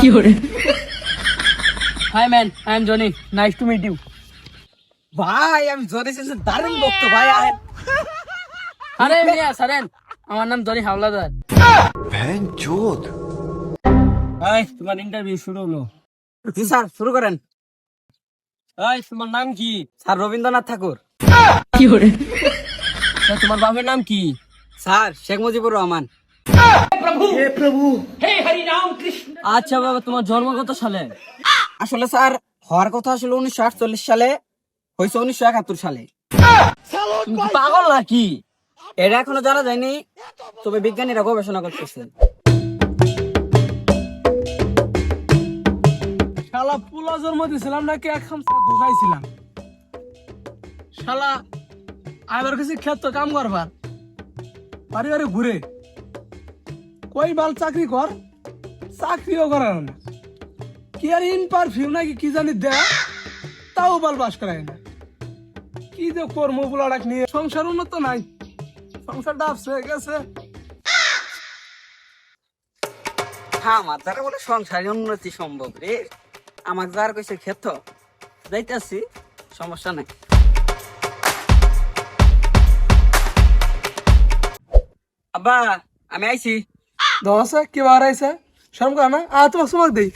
Hi man, I am Johnny. Nice to meet you. ভাই আমি Johnny শেষে দারুণ ভক্ত ভাই আরে মিয়া সারেন, আমার নাম জনি হাওলাদার। ভাই তোমার ইন্টারভিউ শুরু হলো। জি স্যার শুরু করেন। ভাই তোমার নাম কি? স্যার রবীন্দ্রনাথ ঠাকুর। স্যার, তোমার বাবার নাম কি? স্যার শেখ মুজিবুর রহমান। আচ্ছা বাবা, তোমার জন্ম কত সালে? আসলে স্যার হওয়ার কথা ছিল 1948 সালে, হয়েছে 1971 সালে। তুমি কি পাগল নাকি? এটা এখনো জানা যায়নি, তবে বিজ্ঞানীরা গবেষণা করতেছে। শালা পুলা জন্ম দিছিলাম নাকি এক খামসা ঘুমাইছিলাম। শালা আবার কিছু ক্ষেত কাম করবার বাড়ি বাড়ি ঘুরে কই বাল চাকরি কর, চাকরিও করার না। কি আর ইন পারফিউম নাকি কি জানি দেয়, তাও বাল বাস করায় না। কি যে কর্ম বুলাডাক নিয়ে সংসার উন্নত নাই, সংসার ডাবস হয়ে গেছে। হ্যাঁ আমার দ্বারা বলে সংসারে উন্নতি সম্ভব রে। আমাকে যার কইছে ক্ষেত যাইতেছি, সমস্যা নাই। আব্বা আমি আইছি। দশে কি বার আইছে শরম কর না, তোমাকে সুমাক দেই।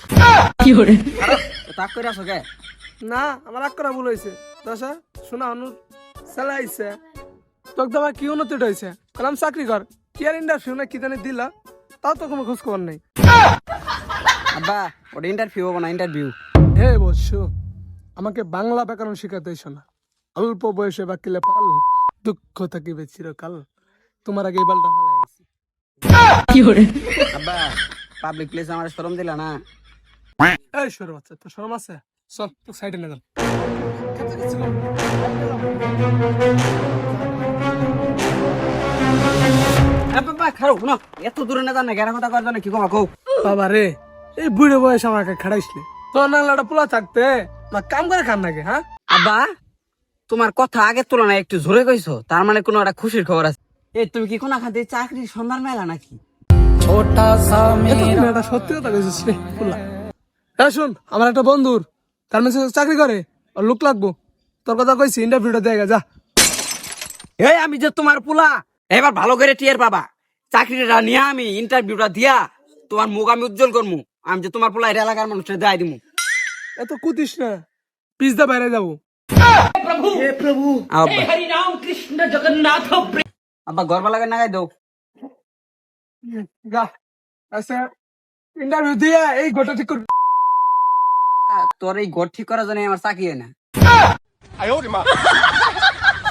তাক করে আসো কে? না আমার এক করা ভুল হয়েছে। দশা শোনা অনুর চালা আইছে, তোকে তোমার কি উন্নতি হয়েছে? কালাম চাকরি কর, কি আর ইন্টারভিউ না কি জানি দিলা, তাও তো কোনো খোঁজ খবর নেই। আব্বা ওটা ইন্টারভিউ হবো না, ইন্টারভিউ। হে বৎস, আমাকে বাংলা ব্যাকরণ শিখাতে এসো না। অল্প বয়সে বাকিলে পাল, দুঃখ থাকিবে চিরকাল। তোমার আগে এই বালটা ভালো আইছি। আব্বা পাবলিক প্লেস আমার শরম দিলা না। এই সর বাচ্চা, তো শরম আছে? চল তো সাইডে নিয়ে যান। বাবা খারো না, এত দূরে না জানা গেরা কথা কর জানা কি কমা কও। বাবা রে, এই বুড়ো বয়স আমাকে খাড়াইছলে তোর নাংলাটা পোলা থাকতে না কাম করে খান নাকি? হ্যাঁ আব্বা তোমার কথা আগের তুলনায় একটু জোরে কইছো, তার মানে কোনো একটা খুশির খবর আছে। এই তুমি কি কোন খাতে চাকরির সন্ধান মেলা নাকি? এটা সত্যি কথা কইছিস রে পোলা। হ্যাঁ শুন, আমার একটা বন্ধুর তার মেসে চাকরি করে, আর লোক লাগবো। তোর কথা কইছি, ইন্টারভিউটা দিয়ে যা। এই আমি যে তোমার পোলা, এবার ভালো করে টিয়ার পাবা। চাকরিটা নিয়ে আমি ইন্টারভিউটা দিয়া তোমার মুখ আমি উজ্জ্বল করবো। আমি যে তোমার পোলা এটা এলাকার মানুষের দেয় দিমু। এত কুতিস না, পিছদা বাইরে যাবো। আব্বা গর্বা লাগে নাগাই দাও। যা আচ্ছা, ইন্টারভিউ দিয়ে এই গোটা ঠিক করবি। তোর এই ঘর ঠিক করার জন্য আমার চাকরি হয় না।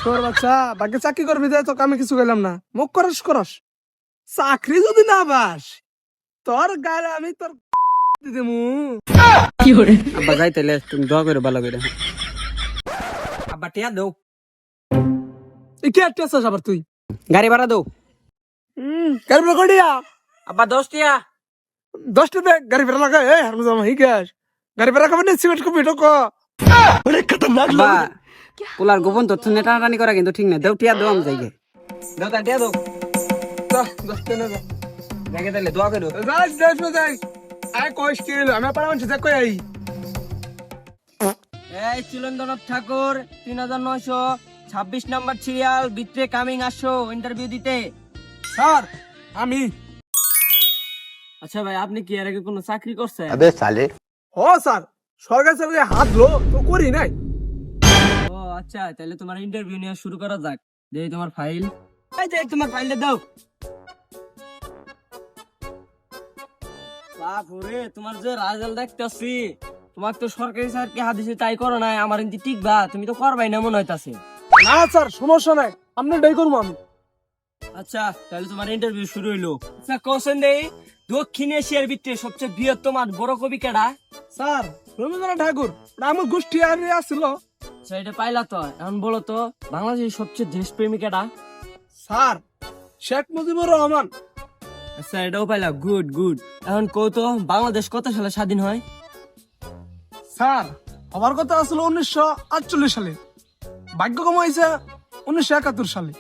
তোর বাচ্চা বাকি চাকরি করবি দে, তোকে আমি কিছু গেলাম না। মুখ করস করস, চাকরি যদি না বাস তোর গায়ে আমি তোর দিমু। আব্বা যাই তাইলে তুমি দোয়া করে ভালো করে। আব্বা টিয়া দাও, এই কি একটা আছিস আবার তুই? গাড়ি ভাড়া দাও। গাড়ি ভাড়া করিয়া আব্বা 10 টিয়া। 10টা দে গাড়ি ভাড়া লাগা। এ হারমজামা হি গ্যাস গাড়ি ভাড়া খাবে না, সিমেন্ট কপি ঢোকো। আব্বা পোলার গোপন তথ্য নেটানাটানি করা কিন্তু ঠিক না। দাও টিয়া দাও, আমি যাই গে। দাও তা টিয়া দাও। যা 10টা না যা দেখে তাইলে দোয়া করো। যাই দেশ মে যাই। আয় কইস কি হলো, আমি পারামান সেটা কই আই। এই চিলেন্দ্রনাথ ঠাকুর 3926 নাম্বার সিরিয়াল ভিতরে কামিং আসো ইন্টারভিউ দিতে। স্যার আমি। আচ্ছা ভাই, আপনি কি এর আগে কোনো চাকরি করছেন? ও স্যার, সরকার চাকরি হাত লো তো করি নাই। ও আচ্ছা, তাহলে তোমার ইন্টারভিউ নিয়ে শুরু করা যাক। দেই তোমার ফাইল। এই যে তোমার ফাইলটা দাও। বাপুরে, তোমার যে রেজাল্ট দেখতাছি, তোমার তো সরকারি চাকরি হাত দিছে তাই করো নাই। আমার ইন্তি টিকবা, তুমি তো করবাই না মনে হইতাছে। না স্যার সমস্যা নাই, আপনি ডাই করবো আমি। আচ্ছা তাহলে তোমার ইন্টারভিউ শুরু হইলো। আচ্ছা কোশ্চেন দেই, দক্ষিণ এশিয়ার ভিতরে সবচেয়ে বৃহত্তম আর বড় কবি কেডা? স্যার রবীন্দ্রনাথ ঠাকুর, আমার গোষ্ঠী আর আসছিল। আচ্ছা এটা পাইলা তো, এখন বলো তো বাংলাদেশের সবচেয়ে দেশপ্রেমী কেডা? স্যার শেখ মুজিবুর রহমান। আচ্ছা এটাও পাইলা, গুড গুড। এখন কও তো বাংলাদেশ কত সালে স্বাধীন হয়? স্যার আমার কথা আসলে 1948 সালে, ভাগ্য কমাইছে 1971 সালে।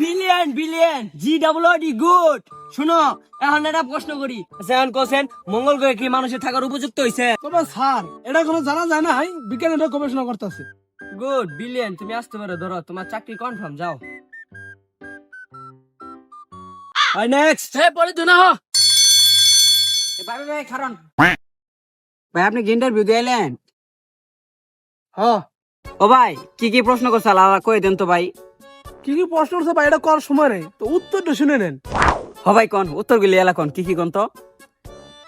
বিলিয়ন বিলিয়ন, জি ডাবল ডি, গুড। শুনো এখন একটা প্রশ্ন করি। আচ্ছা, এখন কোশ্চেন, মঙ্গল গ্রহে কি মানুষের থাকার উপযুক্ত হইছে? তবে স্যার এটা কোনো জানা যায় না, বিজ্ঞান এটা গবেষণা করতেছে। গুড, বিলিয়ন, তুমি আসতে পারো, ধরো তোমার চাকরি কনফার্ম, যাও। নেক্সট। পরে তুই না ভাই ভাই খারণ ভাই, আপনি কি ইন্টারভিউ দিয়ে এলেন? ও ভাই, কি কি প্রশ্ন করছে আলাদা কই দেন তো ভাই। কি কি প্রশ্ন করছে ভাই, এটা করার সময় নেই তো, উত্তরটা শুনে নেন। ভাই কোন উত্তর গুলি এলা কোন, কি কি কোন তো?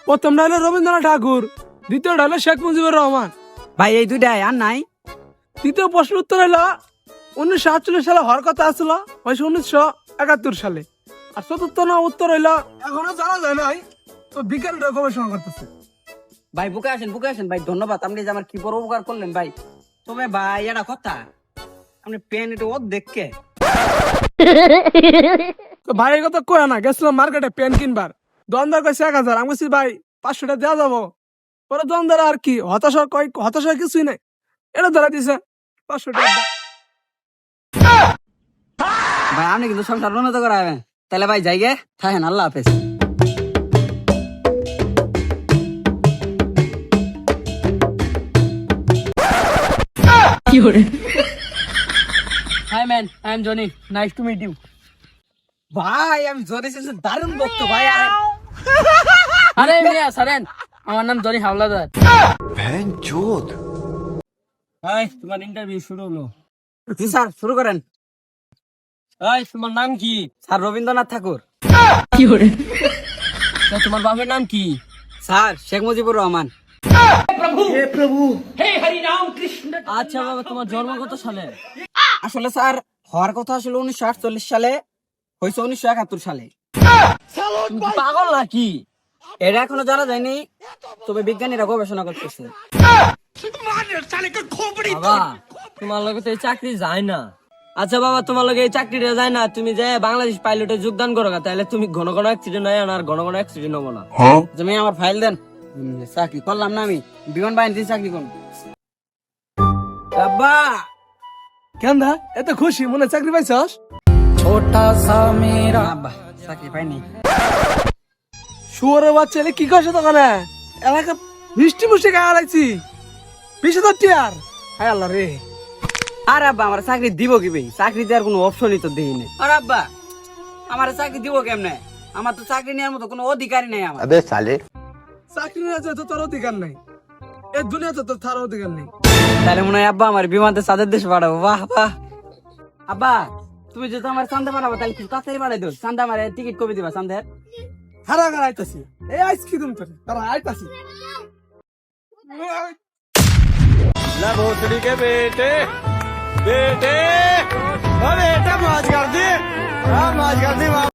প্রথমটা হলো রবীন্দ্রনাথ ঠাকুর, দ্বিতীয়টা হলো শেখ মুজিবুর রহমান। ভাই এই দুইটাই আর নাই? তৃতীয় প্রশ্ন উত্তর হলো 1948 সালে হওয়ার কথা আসছিল, হয়েছে 1971 সালে। আর চতুর্থ না উত্তর হইলো এখনো জানা যায় নাই, তো বিজ্ঞানীরা গবেষণা করতেছে। ভাই বুকে আসেন ভাই, ধন্যবাদ, আপনি যে আমার কি বড় উপকার করলেন ভাই। তবে ভাই এটা কথা, আপনি পেন এটা ও দেখকে তো ভাই এই কথা কয় না, গেছিলাম মার্কেটে পেন কিনবার, দোকানদার কইছে 1000, আমি বলছি ভাই 500 টাকা দেওয়া যাবো। পরে দোকানদার আর কি হতাশা কিছুই নাই, এটা ধরা দিছে 500 টাকা। ভাই আপনি কিন্তু সংসার উন্নত করাবেন, তাহলে ভাই যাই গে, থাকেন, আল্লাহ হাফেজ। Hi man, I am Johnny, nice to meet you. ভাই আমি জোরে শেষে দারুণ বকতো ভাই। আরে মিয়া সারেন, আমার নাম জনি হাওলাদার। হাই, তোমার ইন্টারভিউ শুরু হলো। জি স্যার, শুরু করেন। হাই, তোমার নাম কি? স্যার রবীন্দ্রনাথ ঠাকুর। তা তোমার বাপের নাম কি? স্যার শেখ মুজিবুর রহমান। আচ্ছা বাবা, তোমার জন্ম কত সালে? আসলে স্যার হওয়ার কথা ছিল 1948 সালে, হয়েছে 1971 সালে। তুমি কি পাগল নাকি? এটা এখনো জানা যায়নি, তবে বিজ্ঞানীরা গবেষণা করতেছে। বাবা, তোমার লগে তো এই চাকরি যায় না। আচ্ছা বাবা, তোমার লগে এই চাকরিটা যায় না, তুমি যে বাংলাদেশ পাইলটে যোগদান করো গা, তাহলে তুমি ঘন ঘন অ্যাক্সিডেন্ট হয় না, আর ঘন ঘন অ্যাক্সিডেন্ট হবো না। তুমি আমার ফাইল দেন, চাকরি করলাম না আমি, বিমান বাহিনীতে চাকরি করব। আব্বা কেন দা এত খুশি, মনে চাকরি পাইছস? আব্বা চাকরি পাইনি। শুয়ারের বাচ্চা এলে কি করছে দোকানে, এলাকা মিষ্টি মুষ্টি খাওয়া লাগছি 20,000 টিয়ার। হায় আল্লাহ রে। আর আব্বা আমার চাকরি দিব কি ভাই, চাকরি দেওয়ার কোনো অপশনই তো দেই না। আর আব্বা আমার চাকরি দিব কেমনে, আমার তো চাকরি নেওয়ার মতো কোনো অধিকারই নেই আমার। চাকরি নিয়ে তো তোর অধিকার নাই, এই দুনিয়াতে তো তার অধিকার নেই। তাহলে মনে হয় আব্বা আমার বিমানতে চাঁদের দেশে পাঠাবো। বাহ বাহ। আব্বা তুমি যদি আমার চান্দা পাঠাবো, তাহলে খুব তাড়াতাড়ি পাঠাই দিও। চান্দা আমার টিকিট কবে দিবা চান্দের? হারা হারা আইতাছি, এই আইসক্রিম তোর তারা আইতাছি। भोसड़ी के बेटे बेटे, मौज कर दी, मौज कर दी।